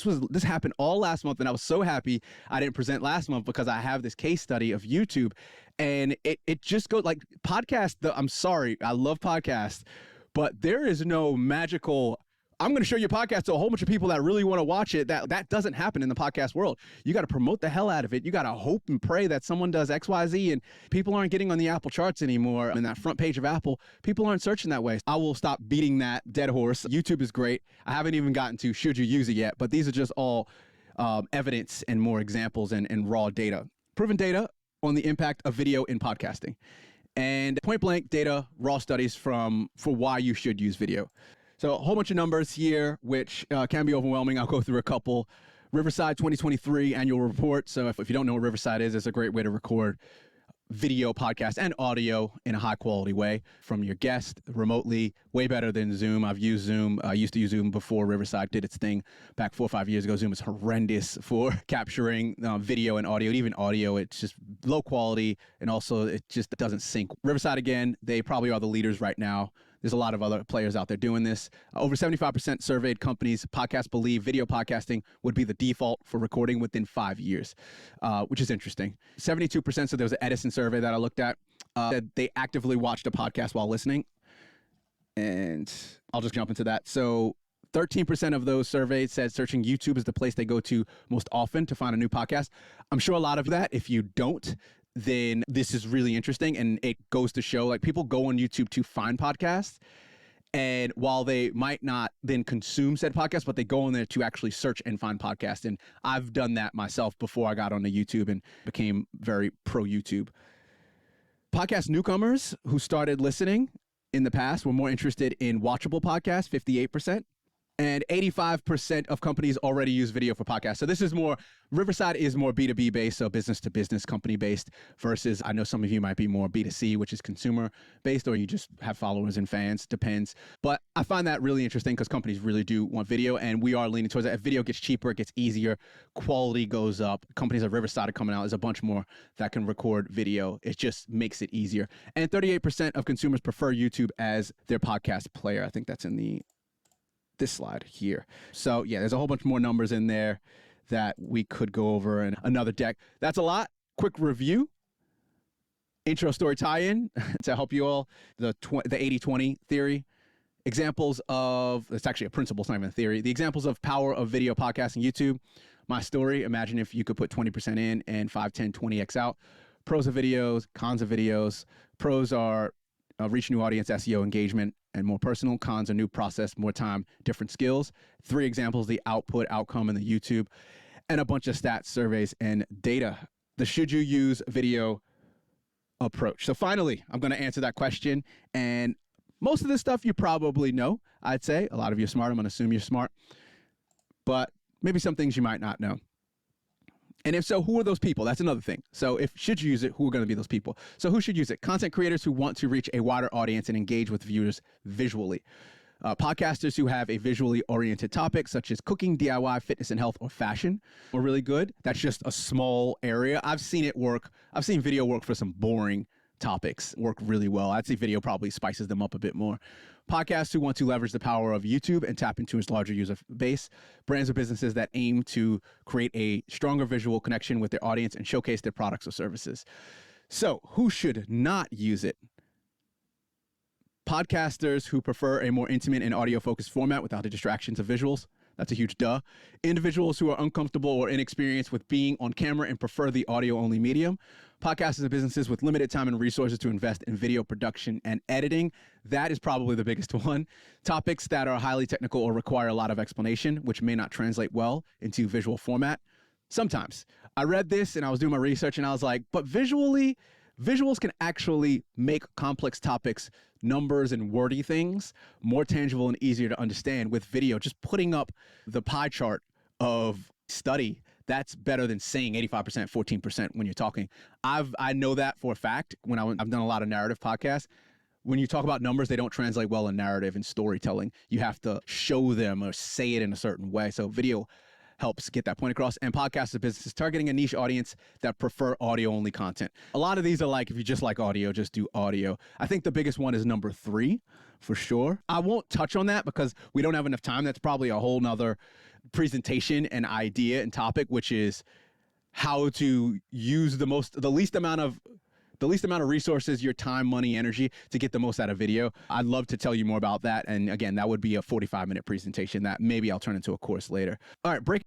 this happened all last month, and I was so happy I didn't present last month because I have this case study of YouTube, and it just goes like podcast. I'm sorry, I love podcasts, but there is no magical, I'm going to show you a podcast to a whole bunch of people that really want to watch it. That doesn't happen in the podcast world. You got to promote the hell out of it. You got to hope and pray that someone does X, Y, Z, and people aren't getting on the Apple charts anymore. And that front page of Apple, people aren't searching that way. I will stop beating that dead horse. YouTube is great. I haven't even gotten to should you use it yet, but these are just all evidence and more examples and raw data. Proven data on the impact of video in podcasting. And point blank data, raw studies for why you should use video. So a whole bunch of numbers here, which can be overwhelming. I'll go through a couple. Riverside 2023 annual report. So if you don't know what Riverside is, it's a great way to record video, podcast, and audio in a high quality way from your guest remotely. Way better than Zoom. I've used Zoom. I used to use Zoom before Riverside did its thing back 4 or 5 years ago. Zoom is horrendous for capturing video and audio. Even audio, it's just low quality, and also it just doesn't sync. Riverside, again, they probably are the leaders right now. There's a lot of other players out there doing this. Over 75% surveyed companies, podcasts believe video podcasting would be the default for recording within 5 years, which is interesting. 72%, so there was an Edison survey that I looked at, said they actively watched a podcast while listening. And I'll just jump into that. So 13% of those surveyed said searching YouTube is the place they go to most often to find a new podcast. I'm sure a lot of that, if you don't, then this is really interesting. And it goes to show, like, people go on YouTube to find podcasts. And while they might not then consume said podcast, but they go on there to actually search and find podcasts. And I've done that myself before I got onto YouTube and became very pro YouTube. Podcast newcomers who started listening in the past were more interested in watchable podcasts, 58%. And 85% of companies already use video for podcasts. So this is more, Riverside is more B2B based, so business to business company based, versus I know some of you might be more B2C, which is consumer based, or you just have followers and fans, depends. But I find that really interesting because companies really do want video, and we are leaning towards that. If video gets cheaper, it gets easier, quality goes up. Companies like Riverside are coming out. There's a bunch more that can record video. It just makes it easier. And 38% of consumers prefer YouTube as their podcast player. I think that's in this slide here. So yeah, there's a whole bunch more numbers in there that we could go over in another deck. That's a lot. Quick review. Intro story tie-in to help you all. The 80-20 theory. Examples of, it's actually a principle, it's not even a theory. The examples of power of video podcasting YouTube. My story, imagine if you could put 20% in and 5, 10, 20x out. Pros of videos, cons of videos. Pros are reach new audience, SEO engagement, and more personal. Cons are new process, more time, different skills. 3 examples, the output, outcome, and the YouTube, and a bunch of stats, surveys, and data. The should you use video approach. So finally, I'm going to answer that question. And most of this stuff you probably know, I'd say. A lot of you are smart. I'm going to assume you're smart. But maybe some things you might not know. And if so, who are those people? That's another thing. So if should you use it, who are going to be those people? So who should use it? Content creators who want to reach a wider audience and engage with viewers visually. Podcasters who have a visually oriented topic, such as cooking, DIY, fitness and health, or fashion, are really good. That's just a small area. I've seen it work. I've seen video work for some boring topics work really well. I'd say video probably spices them up a bit more. Podcasts who want to leverage the power of YouTube and tap into its larger user base. Brands or businesses that aim to create a stronger visual connection with their audience and showcase their products or services. So who should not use it? Podcasters who prefer a more intimate and audio-focused format without the distractions of visuals. That's a huge duh. Individuals who are uncomfortable or inexperienced with being on camera and prefer the audio-only medium. Podcasters and businesses with limited time and resources to invest in video production and editing. That is probably the biggest one. Topics that are highly technical or require a lot of explanation, which may not translate well into visual format. Sometimes. I read this and I was doing my research and I was like, but visuals can actually make complex topics, numbers and wordy things more tangible and easier to understand with video. Just putting up the pie chart of study, that's better than saying 85%, 14% when you're talking. I know that for a fact when I've done a lot of narrative podcasts. When you talk about numbers, they don't translate well in narrative and storytelling. You have to show them or say it in a certain way. So video helps get that point across. And podcasts are businesses targeting a niche audience that prefer audio-only content. A lot of these are like, if you just like audio, just do audio. I think the biggest one is number 3, for sure. I won't touch on that because we don't have enough time. That's probably a whole nother presentation and idea and topic, which is how to use the least amount of resources, your time, money, energy, to get the most out of video. I'd love to tell you more about that. And again, that would be a 45-minute presentation that maybe I'll turn into a course later. All right, break.